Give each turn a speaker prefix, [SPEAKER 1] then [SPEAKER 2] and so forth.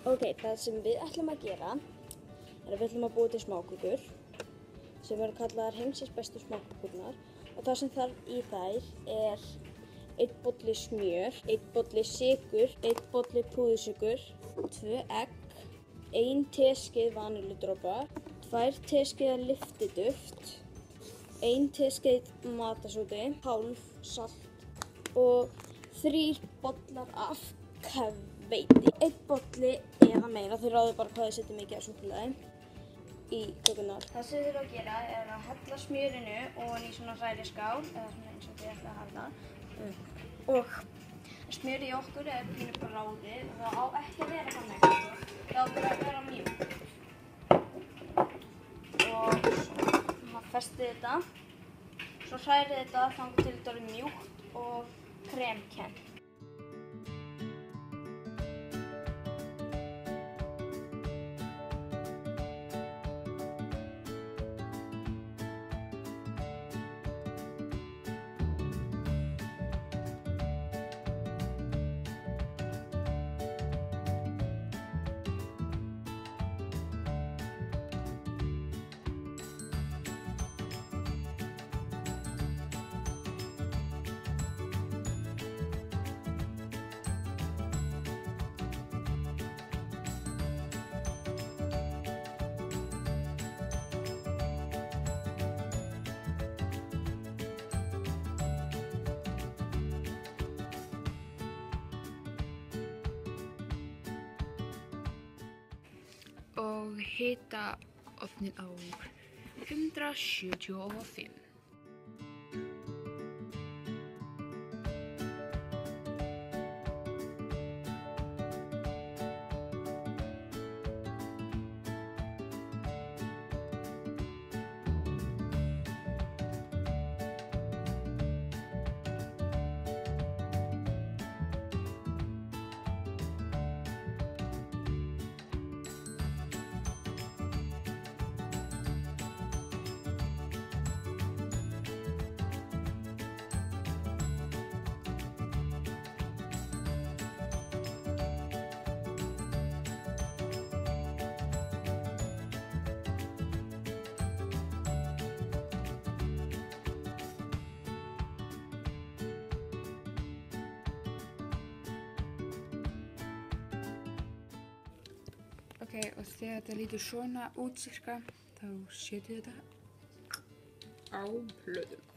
[SPEAKER 1] Ok, það sem við ætlum að gera er að við ætlum að búa til smákökur sem eru kallaðar heimsins bestu smákökurnar og það sem þarf í þær er 1 bolli smjör, 1 bolli sykur, 1 bolli púðursykur, 2 egg, 1 teskeið vanilludropa, 2 teskeiðar lyftiduft, 1 teskeið matarsódi, hálf salt og 3 bollar af hveiti. 1 bolli eða meira, þið ráðu bara hvað þið setjum mikið af súkkulaði í kökurnar. Það sem þið þurfum að gera er að hella smjörinu ofan í svona hræriskál, eða svona eins og þið ætla að hafa. Og smjörið í okkur er pínu bráðið og það á ekki að vera þannig. Það á bara að vera mjúkt. Og svo festið þetta. Svo hrærið þetta þangað til þetta er mjúkt og kremkennt.
[SPEAKER 2] Og hita ofninn á 175. Ok, og þegar þetta lítur svona út cirka, þá setjum við þetta á plötuna.